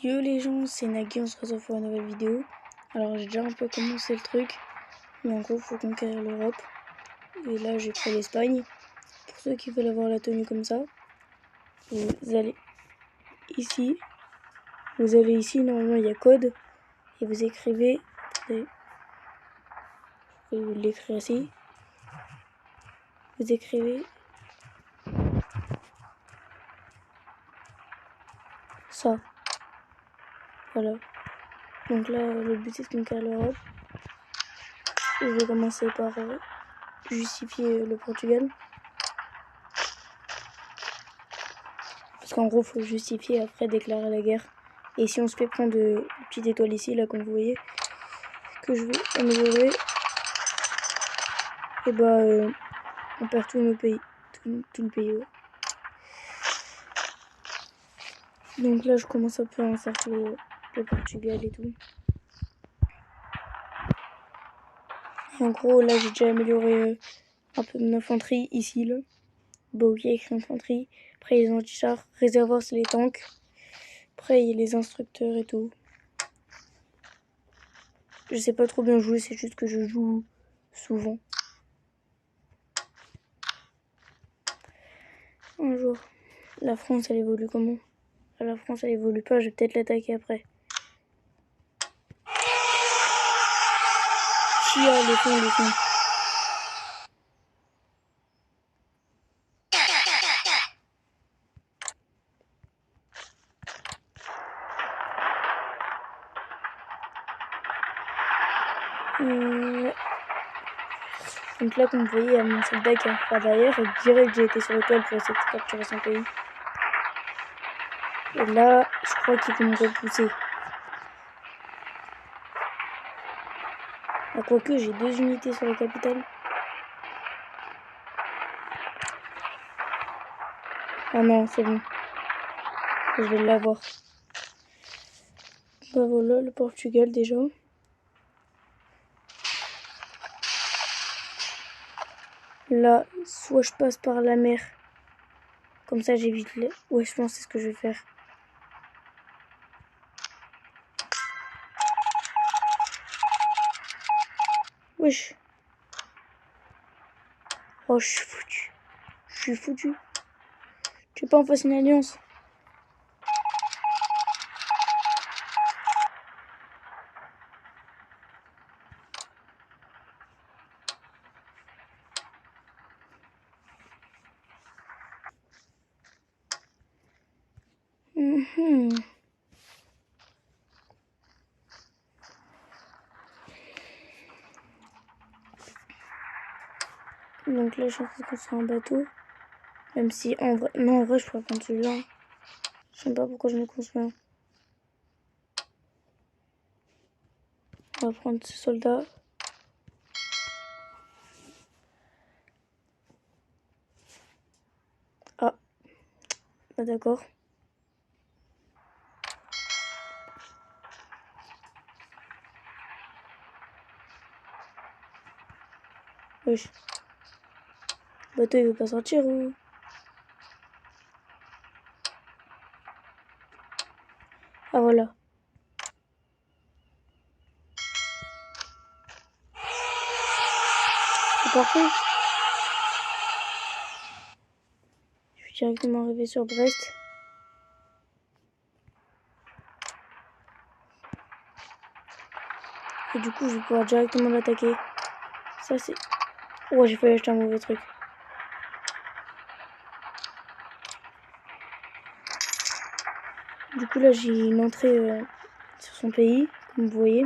Yo les gens, c'est Nagui, on se retrouve pour une nouvelle vidéo. Alors j'ai déjà un peu commencé le truc, mais en gros faut conquérir l'Europe. Et là j'ai pris l'Espagne. Pour ceux qui veulent avoir la tenue comme ça, vous allez ici. Normalement il y a code. Et vous écrivez, attendez, je vais l'écrire ici. Vous écrivez ça. Voilà. Donc là le but c'est de conquérir l'Europe. Je vais commencer par justifier le Portugal. Parce qu'en gros, faut justifier après déclarer la guerre. Et si on se fait prendre de petite étoile ici, là, comme vous voyez, que je vais améliorer, et bah, on perd tout nos pays. Tout le pays, ouais. Donc là, je commence un peu à encercler le Portugal et tout. Et en gros, là, j'ai déjà amélioré un peu mon infanterie ici, là. Bah, ok, écrit infanterie. Après, les anti-chars. Réservoir, c'est les tanks. Après, il y a les instructeurs et tout. Je sais pas trop bien jouer, c'est juste que je joue souvent. Un jour. La France, elle évolue comment? La France, elle évolue pas, je vais peut-être l'attaquer après. Chia, le fond. Donc là, comme vous voyez, il y a mon soldat qui est derrière et direct j'ai été sur l'étoile pour essayer de capturer son pays. Et là, je crois qu'ils vont me repousser. À quoique, j'ai 2 unités sur la capitale. Ah non, c'est bon. Je vais l'avoir. Bah voilà, le Portugal déjà. Là, soit je passe par la mer. Comme ça, j'évite les... Ouais, je pense que c'est ce que je vais faire. Wesh. Oh, je suis foutu. Tu veux pas en faire une alliance? Donc là, je suis en train de construire un bateau. Même si en vrai... Non, en vrai, je pourrais prendre celui-là. Je sais pas pourquoi je me construis un. On va prendre ce soldat. Ah. Bah d'accord. Wesh. Le bateau, il veut pas sortir ou... Ah voilà. C'est parfait. Je vais directement arriver sur Brest. Et du coup, je vais pouvoir directement l'attaquer. Ça, c'est... Oh, j'ai failli acheter un mauvais truc. Du coup, là, j'ai une entrée sur son pays, comme vous voyez.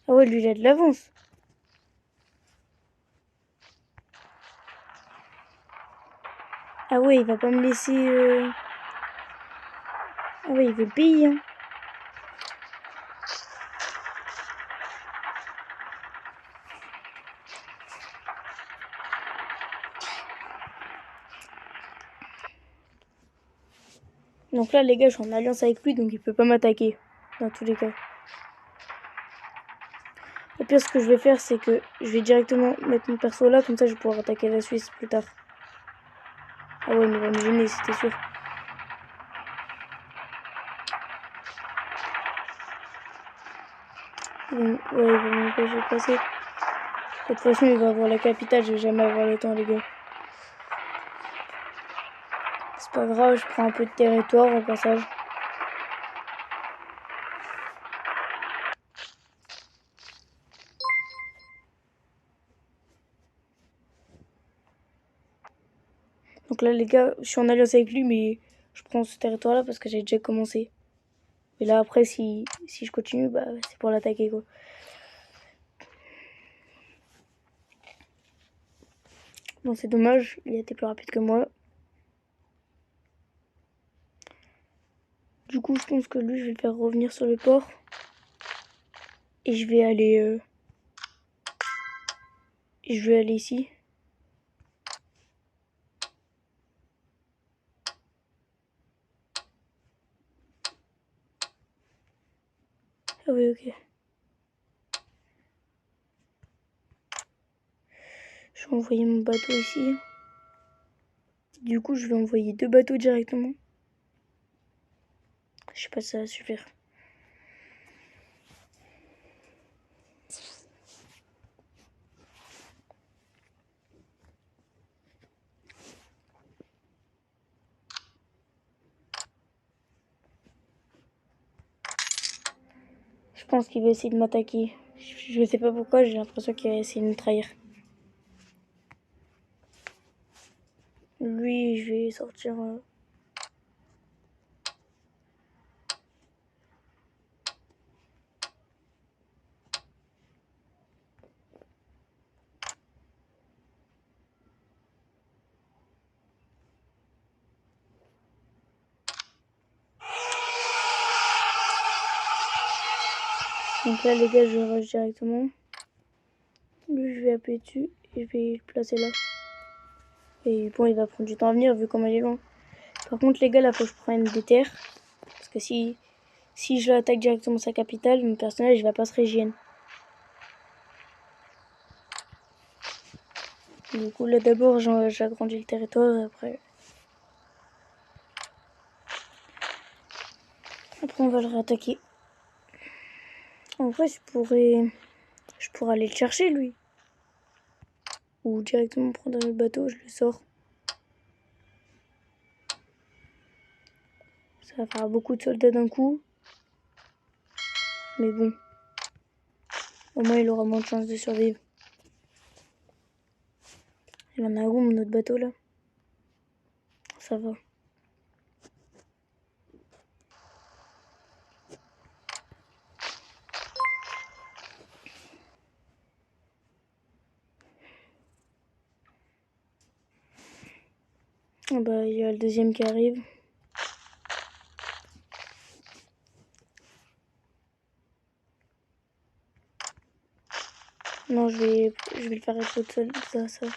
Ah ouais, lui, il a de l'avance. Ah ouais, il va pas me laisser... Ah ouais, il veut le pays, hein. Donc là, les gars, je suis en alliance avec lui, donc il peut pas m'attaquer. Dans tous les cas. Le pire, ce que je vais faire, c'est que je vais directement mettre mon perso là, comme ça je vais pouvoir attaquer la Suisse plus tard. Ah ouais, mais il va me gêner, c'était sûr. Ouais, il va m'empêcher de passer. De toute façon, il va avoir la capitale, je vais jamais avoir le temps, les gars. C'est pas grave, je prends un peu de territoire au passage. Donc là, les gars, je suis en alliance avec lui, mais je prends ce territoire-là parce que j'ai déjà commencé. Et là, après, si je continue, bah, c'est pour l'attaquer, quoi. Bon, c'est dommage, il a été plus rapide que moi. Du coup, je pense que lui, je vais le faire revenir sur le port. Et je vais aller... ici. Ah oui, ok. Je vais envoyer mon bateau ici. Du coup, je vais envoyer 2 bateaux directement. Je sais pas si ça va suffire. Je pense qu'il va essayer de m'attaquer. Je sais pas pourquoi, j'ai l'impression qu'il va essayer de me trahir. Lui, je vais sortir... Donc là, les gars, je rush directement. Lui, je vais appuyer dessus et je vais le placer là. Et bon, il va prendre du temps à venir vu comment il est loin. Par contre, les gars, là, faut que je prenne des terres. Parce que si je l'attaque directement sa capitale, mon personnage, il va pas se régénérer. Du coup, là, d'abord, j'agrandis le territoire et après... Après, on va le réattaquer. En vrai, je pourrais aller le chercher, lui. Ou directement prendre un autre bateau, je le sors. Ça va faire beaucoup de soldats d'un coup. Mais bon. Au moins, il aura moins de chances de survivre. Il en a où, mon autre bateau, là? Ça va. Ah bah, il y a le deuxième qui arrive. Non, je vais le faire être tout seul, ça.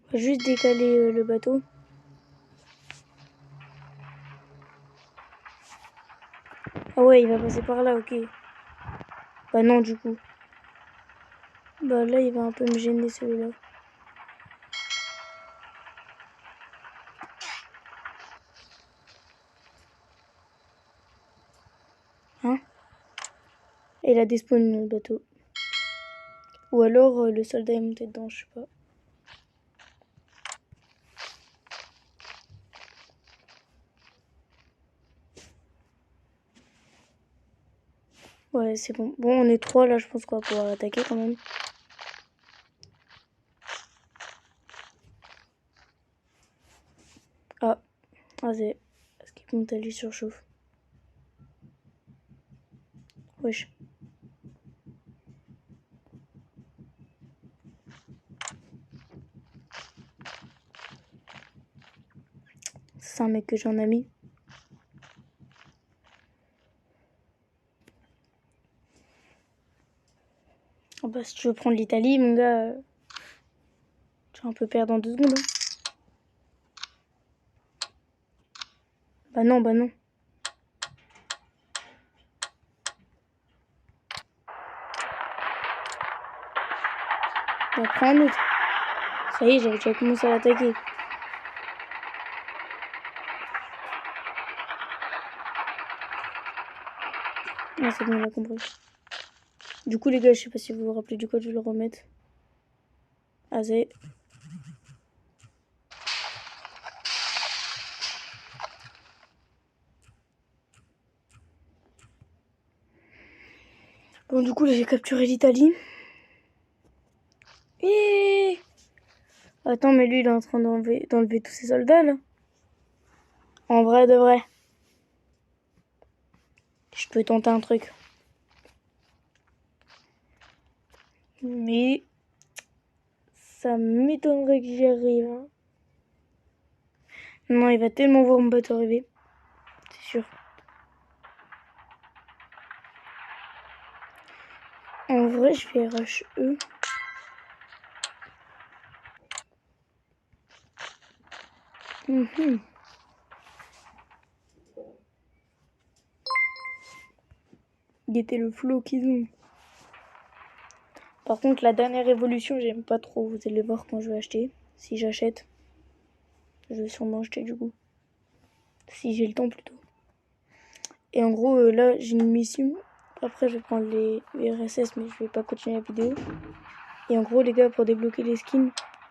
On va juste décaler le bateau. Ah ouais, il va passer par là, ok. Bah non, du coup. Bah là, il va un peu me gêner, celui-là. Hein? Et il a despawn le bateau. Ou alors, le soldat est monté dedans, je sais pas. Ouais, c'est bon. Bon, on est 3 là, je pense qu'on va pouvoir attaquer quand même. Ah, c'est... Est-ce qu'il monte à lui surchauffe? Wesh. C'est un mec que j'en ai mis. Ah bah, si tu veux prendre l'Italie, mon gars, tu vas un peu perdre en 2 secondes. Hein. Bah non, bah non. prends un autre. Ça y est, j'avais déjà commencé à l'attaquer. Ah, c'est bon, on a compris. Du coup, les gars, je sais pas si vous vous rappelez du code, je vais le remettre. Ah, c'est... Bon, du coup, là, j'ai capturé l'Italie. Et... Attends, mais lui, il est en train d'enlever tous ses soldats, là. En vrai de vrai. Je peux tenter un truc. Mais... ça m'étonnerait que j'y arrive. Hein. Non, il va tellement voir mon bateau arriver. C'est sûr. En vrai, je vais rush eux. Guettez le flow qu'ils ont. Par contre, la dernière évolution, j'aime pas trop. Vous allez voir quand je vais acheter. Si j'achète, je vais sûrement acheter du coup. Si j'ai le temps plutôt. Et en gros, là, j'ai une mission. Après, je vais prendre les RSS, mais je vais pas continuer la vidéo. Et en gros, les gars, pour débloquer les skins,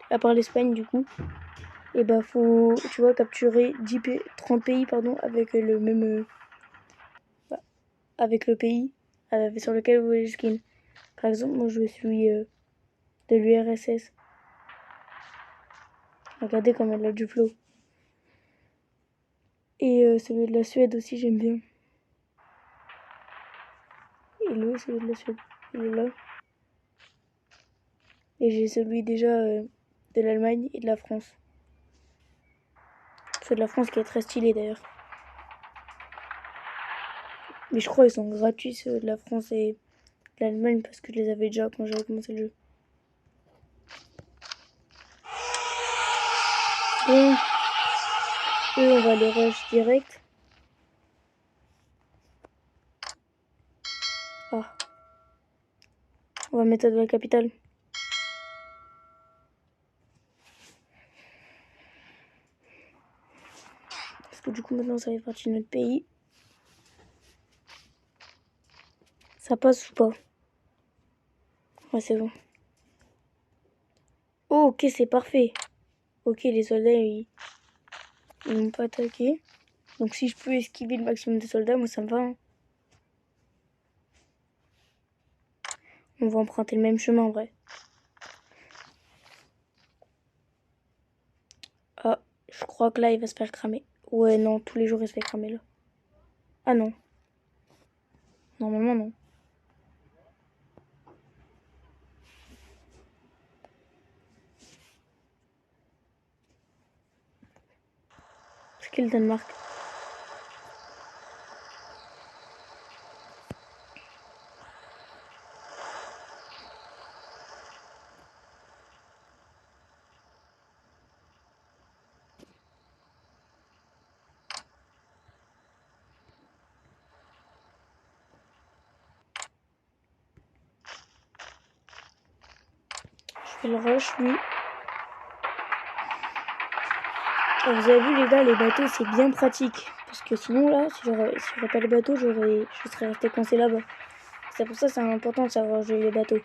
à part l'Espagne du coup, et bah faut, tu vois, capturer 30 pays pardon, avec le même... avec le pays sur lequel vous voulez les skins. Par exemple, moi je veux celui de l'URSS. Regardez comme elle a du flow. Et celui de la Suède aussi, j'aime bien. Et le celui de la Suède. Il est là. Et j'ai celui déjà de l'Allemagne et de la France. Celui de la France qui est très stylé d'ailleurs. Mais je crois qu'ils sont gratuits ceux de la France et de l'Allemagne parce que je les avais déjà quand j'avais commencé le jeu. Bon, eux on va les rush direct. Ah. On va mettre de la capitale. Parce que du coup maintenant ça fait partie de notre pays. Ça passe ou pas? Ouais, c'est bon. Oh, ok, c'est parfait. Ok, les soldats, ils m'ont pas attaqué. Donc si je peux esquiver le maximum de soldats, moi ça me va. Hein. On va emprunter le même chemin en vrai. Ah, je crois que là il va se faire cramer. Ouais, non, tous les jours il se fait cramer là. Ah non. Normalement non. C'est qui le Danemark? Je fais le rush lui. Et vous avez vu les gars, les bateaux c'est bien pratique. Parce que sinon là, si j'aurais pas les bateaux, je serais resté coincé là-bas. C'est pour ça que c'est important de savoir jouer les bateaux.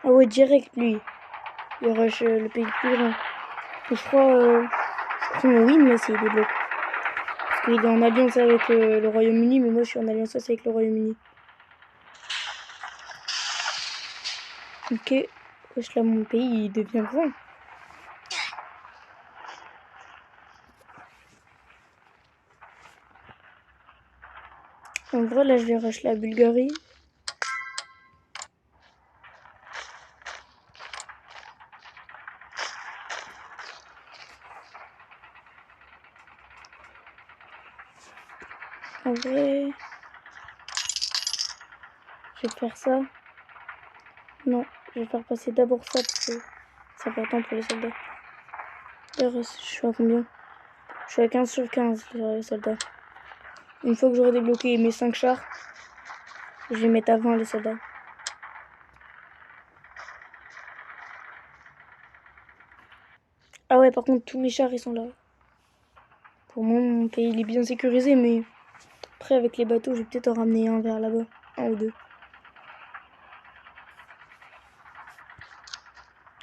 Ah ouais, direct lui. Il rush le pays le plus grand. Et je crois qu'on win là s'il débloque. Parce qu'il est en alliance avec le Royaume-Uni, mais moi je suis en alliance aussi avec le Royaume-Uni. Ok. Wesh là mon pays il devient grand. En vrai là je vais rush la Bulgarie. En vrai... je vais faire ça. Non, je vais faire passer d'abord ça parce que c'est important pour les soldats. D'ailleurs, je suis à combien? Je suis à 15 sur 15 sur les soldats. Une fois que j'aurai débloqué mes 5 chars, Je vais mettre avant les soldats. Ah ouais, par contre, tous mes chars, ils sont là. Pour moi, mon pays, il est bien sécurisé, mais après, avec les bateaux, je vais peut-être en ramener un vers là-bas. Un ou deux.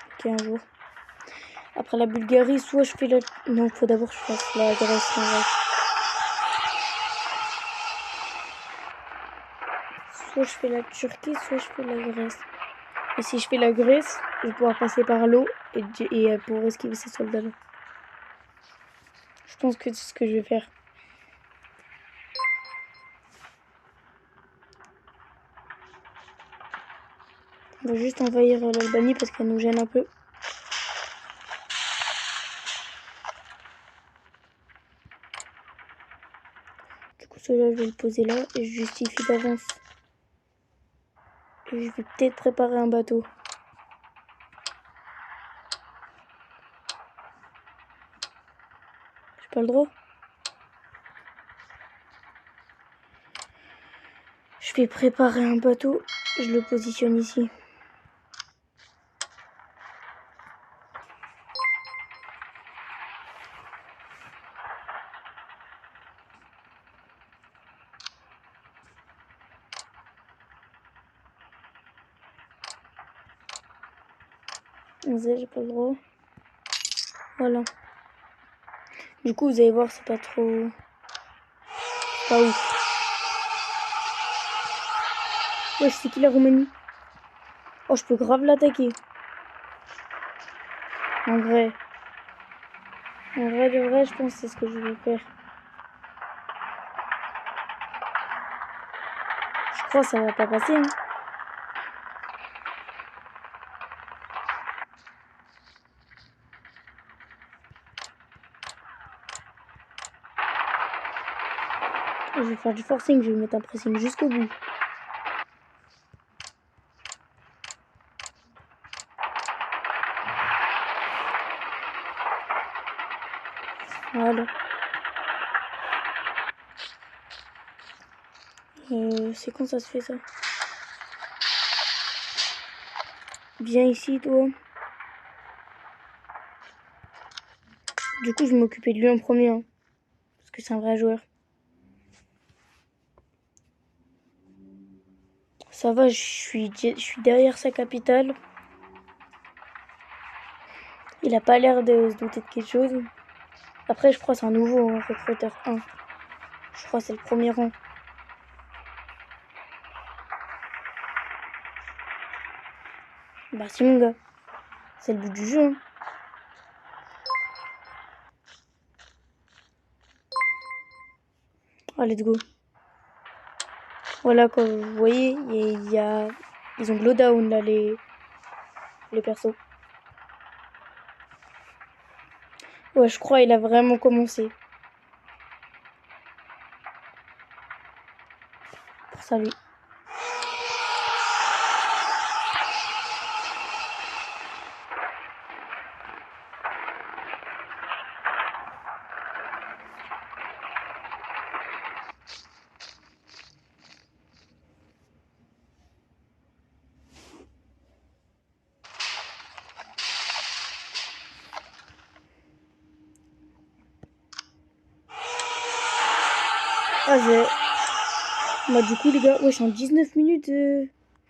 Ok, un jour. Après la Bulgarie, soit je fais la... Non, faut d'abord que je fasse la Grèce, en vrai. Soit je fais la Turquie, soit je fais la Grèce. Et si je fais la Grèce, je vais pouvoir passer par l'eau et pouvoir esquiver ces soldats-là. Je pense que c'est ce que je vais faire. On va juste envahir l'Albanie parce qu'elle nous gêne un peu. Du coup, celui-là, je vais le poser là et je justifie d'avance. Et je vais peut-être préparer un bateau. J'ai pas le droit. Je vais préparer un bateau. Je le positionne ici. J'ai pas le droit. Voilà. Du coup, vous allez voir, c'est pas trop... Pas ouf. Ouais, je sais qui la Roumanie. Oh, je peux grave l'attaquer. En vrai. En vrai, de vrai, je pense que c'est ce que je vais faire. Je crois que ça va pas passer. Hein. Je vais faire du forcing, je vais mettre un pressing jusqu'au bout. Voilà. C'est quand ça se fait ça? Viens ici, toi. Du coup, je vais m'occuper de lui en premier. Hein, parce que c'est un vrai joueur. Ça va, je suis derrière sa capitale. Il a pas l'air de se douter de quelque chose. Après, je crois que c'est un nouveau recruteur 1. Je crois que c'est le premier rang. Bah si mon gars. C'est le but du jeu. Hein. Ah, let's go. Voilà, comme vous voyez, ils ont glow down là, les persos. Ouais, je crois il a vraiment commencé. Pour ça, lui. Ah, bah, du coup, les gars, wesh, en 19 minutes,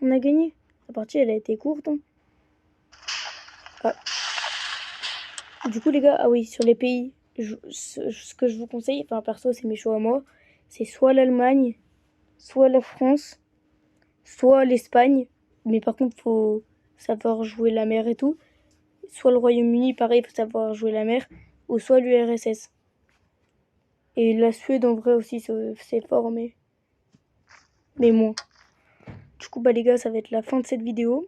on a gagné. La partie, elle a été courte. Hein. Ah. Du coup, les gars, ah oui, sur les pays, ce que je vous conseille, enfin, perso, c'est mes choix à moi, c'est soit l'Allemagne, soit la France, soit l'Espagne. Mais par contre, faut savoir jouer la mer et tout. Soit le Royaume-Uni, pareil, faut savoir jouer la mer. Ou soit l'URSS. Et la Suède, en vrai, aussi, c'est fort, mais moins. Du coup, bah les gars, ça va être la fin de cette vidéo.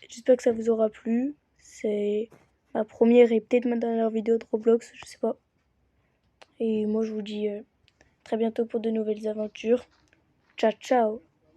J'espère que ça vous aura plu. C'est ma première et peut-être ma dernière vidéo de Roblox, je sais pas. Et moi, je vous dis très bientôt pour de nouvelles aventures. Ciao, ciao!